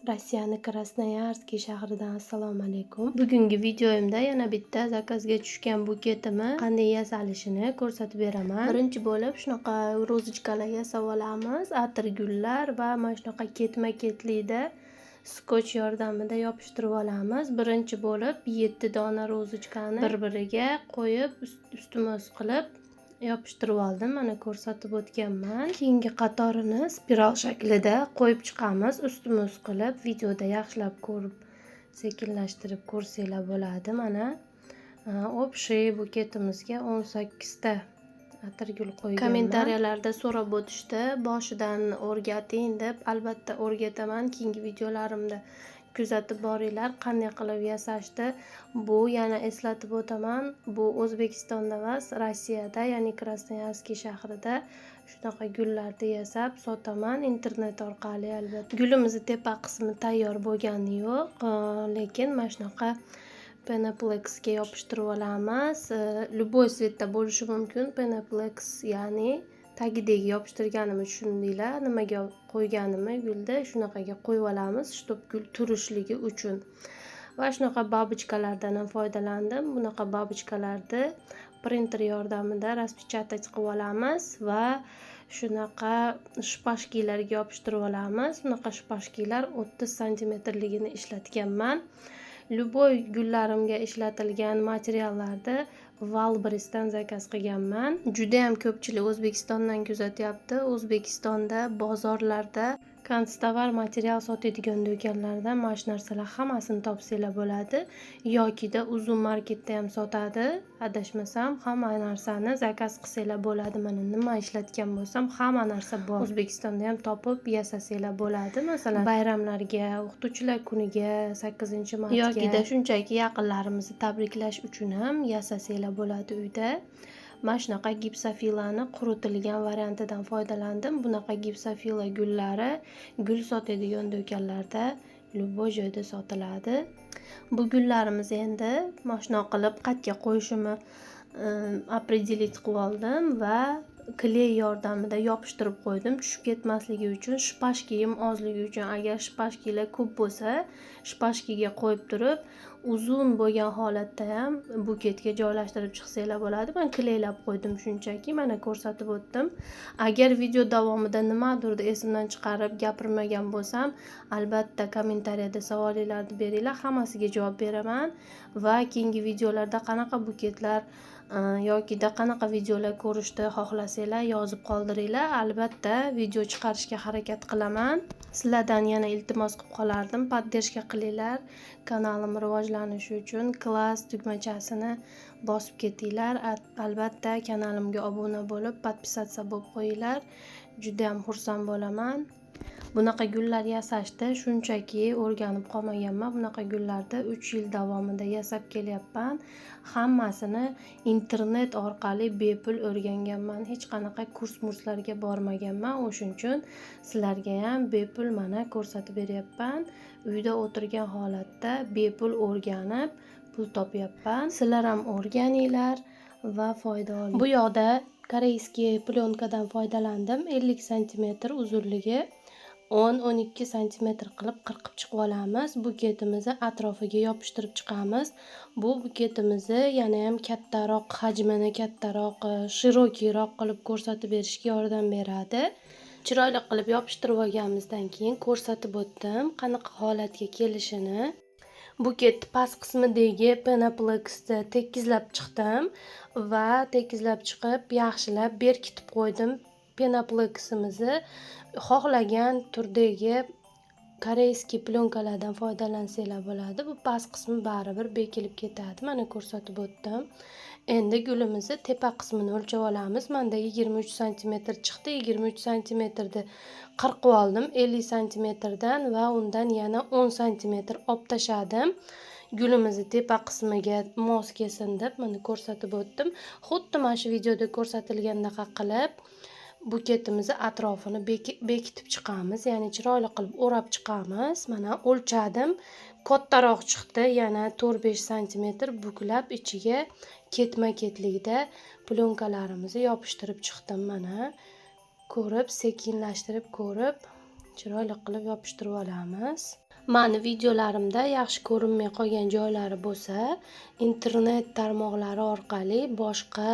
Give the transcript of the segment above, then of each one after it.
Rossiyaning Krasnoyarsk shahridan assalomu alaykum. Bugungi videomda yana bitta zakazga tushgan buketimni qanday yasalishini ko'rsatib beraman. Birinchi bo'lib shunaqa rozichkalar yasab olamiz. Atirgullar va mana shunaqa ketma-ketlikda skotch yordamida yopishtirib olamiz. Birinchi bo'lib 7 dona rozichkani bir-biriga qo'yib ustma-ust qilib yopishtirib oldim. Mana ko'rsatib o'tganman. Keyingi qatorini spiral shaklida qo'yib chiqamiz. Ustma-ust qilib videoda yaxshilab ko'rib sekinlashtirib ko'rsanglar bo'ladi. Mana общий buketimizga 18 ta atirgul qo'yganman. Kommentariyalarda so'rab o'tishdi, boshidan o'rgating deb. Albatta o'rgataman. Keyingi videolarimda kuzatib boringlar qanday qilib yasashdi. Bu yana eslatib o'taman, bu O'zbekistonda emas, Rossiyada, ya'ni Krasnoyarsk shahrida shunaqa gullarni yasab sotaman internet orqali. Albatta gulimizni tepa qismi tayyor bo'lgani yo'q, lekin mana shunaqa Penapleksga yopishtirib olamiz. Любой svetda bo'lishi mumkin. Penaplex ya'ni tagidagi yopishtirganimni tushundinglar, nimaga qo'yganimni gulda shunaqaga qo'yib olamiz, shtob gul turishligi uchun. Va shunaqa babichkalardan ham foydalandim. Bunaqa babichkalarni printer yordamida распечатать qilib olamiz va shunaqa shpashkilarga yopishtirib olamiz. Bunaqa shpashkilar 30 santimetrligini ishlatganman. Любой gullarimga ishlatilgan materiallarni Valbrisdan zakaz qilganman. Juda ham ko'pchilik O'zbekistondan kuzatyapti. O'zbekistonda bozorlarda konstovar material sotadigan do'konlarda mana shu narsalar hammasini topsanglar bo'ladi. Yokida uzun marketda ham sotadi. Adashmasam hamma narsani zakaz qilsanglar bo'ladi. Mana nima ishlatgan bo'lsam hamma narsa bor. O'zbekistonda ham topib yasasanglar bo'ladi. Masalan, bayramlarga, o'qituvchilar kuniga, 8-martga yokida shunchaki yaqinlarimizni tabriklash uchun ham yasasanglar bo'ladi uyda. Mana shunaqa gipsofilani quritilgan variantidan foydalandim. Bunaqa gipsofila gullari gul sotadigan do'konlarda любой joyda sotiladi. Bu gullarimiz endi mana shunaqa qilib qatga qo'yishimni определить qilib oldim va kley yordamida yopishtirib qo'ydim, tushib ketmasligi uchun. Shpashkiyim ozligi uchun, agar shpashkilar ko'p bo'lsa, shpashkiga qo'yib turib, uzun bo'lgan holatda ham buketga joylashtirib chiqsanglar bo'ladi. Men kleylab qo'ydim shunchaki, mana ko'rsatib o'tdim. Agar video davomida nimadir esimdan chiqarib gapirmagan bo'lsam, albatta kommentariyada savollarni beringlar, hammasiga javob beraman. Va keyingi videolarda qanaqa buketlar yokida qanaqa videolar ko'rishni xohlasanglar yozib qoldiringlar. Albatta video chiqarishga harakat qilaman. Sizlardan yana iltimos qilib qolardim, поддержка qilinglar. Kanalim rivojlanishi uchun klass tugmachasini bosib ketinglar. Albatta kanalimga obuna bo'lib, podpisatsiya bo'lib qo'yinglar. Juda ham xursand bo'laman. Bunaqa gullar yasashni shunchaki o'rganib qolmaganman. Bunaqa gullarni 3 yil davomida yasab kelyapman. Hammasini internet orqali bepul o'rganganman. Hech qanaqa kurs-murslarga bormaganman. O'shuning uchun sizlarga ham bepul mana ko'rsatib beryapman. Uyda o'tirgan holatda bepul o'rganib pul topyapman. Sizlar ham o'rganinglar va foyda oling. Bu yoqda koreyskiy plyonkadan foydalandim. 50 cm uzunligi 10-12 cm qilib qirqib chiqib olamiz. Buketimizni atrofiga yopishtirib chiqamiz. Bu buketimizni yana ham kattaroq, hajmini kattaroq, shirokiyroq qilib ko'rsatib berishga yordam beradi. Chiroyli qilib yopishtirib olganimizdan keyin ko'rsatib o'tdim qanaqa holatga kelishini. Buket past qismidagi Penaplexni tekizlab chiqdim va tekizlab chiqib yaxshilab berkitib qo'ydim. Penapleximizni xohlagan turdagi koreyskiy plyonkalardan foydalansanglar bo'ladi. Bu past qismi baribir bekilib ketadi. Mana ko'rsatib o'tdim. Endi gulimizni tepa qismini o'lchab olamiz. Mendagi 23 cm chiqdi. 23 cm ni qirqib oldim 50 cm dan va undan yana 10 cm olib tashladim. Gulimizni tepa qismiga mos kelsin deb mana ko'rsatib o'tdim. Xuddi mana shu videoda ko'rsatilgandaqa qilib buketimizni atrofini bekitib chiqamiz, ya'ni chiroyli qilib o'rab chiqamiz. Mana o'lchadim, kattaroq chiqdi, yana 4-5 cm buklab ichiga ketma-ketlikda plyonkalarimizni yopishtirib chiqdim. Mana ko'rib, sekinlashtirib ko'rib chiroyli qilib yopishtirib olamiz. Mani videolarimda yaxshi ko'rinmay qolgan joylari bo'lsa, internet tarmoqlari orqali boshqa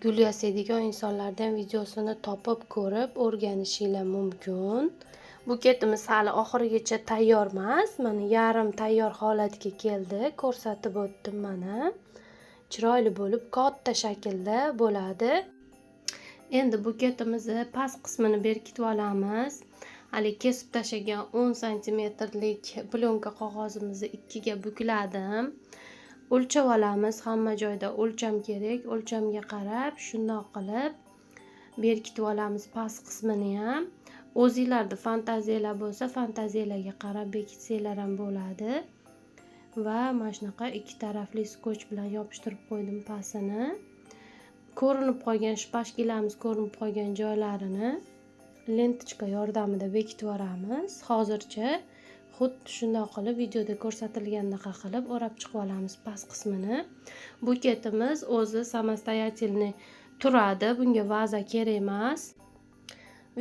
gul yasaydigan insonlardan videosini topib ko'rib o'rganishinglar mumkin. Buketimiz hali oxirigacha tayyor emas. Mana yarim tayyor holatga keldi. Ko'rsatib o'tdim mana. Chiroyli bo'lib, katta shaklda bo'ladi. Endi buketimizni past qismini berkitib olamiz. Hali kesib tashlagan 10 santimetrlik plyonka qog'ozimizni ikkiga bukladim. O'lchab olamiz. Hamma joyda o'lcham kerak. O'lchamga qarab shundoq qilib berkitib olamiz past qismini ham. O'zingizlarda fantaziyalar bo'lsa, fantaziyalarga qarab bekitsanglar ham bo'ladi. Va mana shunaqa ikki tarafli skoch bilan yopishtirib qo'ydim pastini. Ko'rinib qolgan shpashkalarimiz ko'rinib qolgan joylarini lentichka yordamida bekitib yuboramiz. Hozircha xuddi shunday qilib videoda ko'rsatilgandaqa qilib o'rab chiqib olamiz past qismini. Buketimiz o'zi samostoятельный turadi. Bunga vaza kerak emas.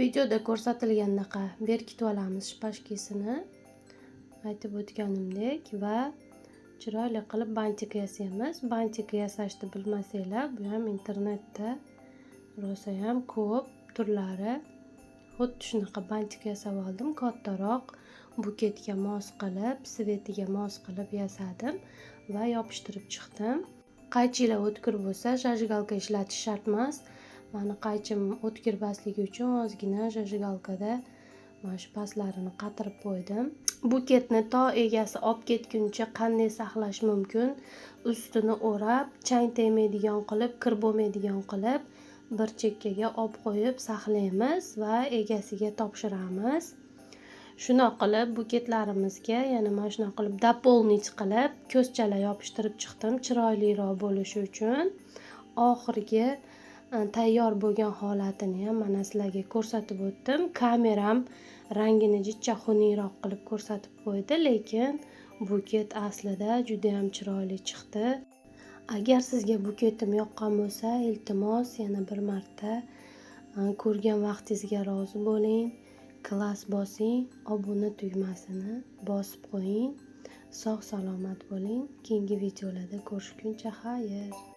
Videoda ko'rsatilgandaqa berkitib olamiz shpashkasini. Aytib o'tganimdek va chiroyli qilib bantik yasaymiz. Bantik yasashni bilmasanglar, bu ham internetda rosa ham ko'p turlari. Xuddi shunaqa bantik yasab oldim. Kattaroq buketga mos qilib, svetiga mos qilib yasadim va yopishtirib chiqdim. Qaychilar o'tkir bo'lsa, zajgalka ishlatish shart emas. Mani qaychim o'tkir basligi uchun ozgina zajgalkada mana shu pastlarini qatirib qo'ydim. Buketni to egasi olib ketguncha qanday saqlash mumkin? Ustini o'rab, chang tegmaydigan qilib, kir bo'lmaydigan qilib bir chekkaga olib qo'yib saqlaymiz va egasiga topshiramiz. Shunday qilib buketlarimizga yana mana shunday qilib дополнить qilib ko'zchalar yopishtirib chiqdim, chiroyliroq bo'lishi uchun. Oxirgi tayyor bo'lgan holatini ham mana sizlarga ko'rsatib o'tdim. Kameram rangini jicha xuniyroq qilib ko'rsatib qo'ydi, lekin buket aslida juda ham chiroyli chiqdi. Agar sizga buketim yoqqan bo'lsa, iltimos yana bir marta ko'rgan vaqtingizga rozi bo'ling. Klass bosing, obuna tugmasini bosib qo'ying. Sog' salomat bo'ling. Keyingi videolarda ko'rishguncha xayr.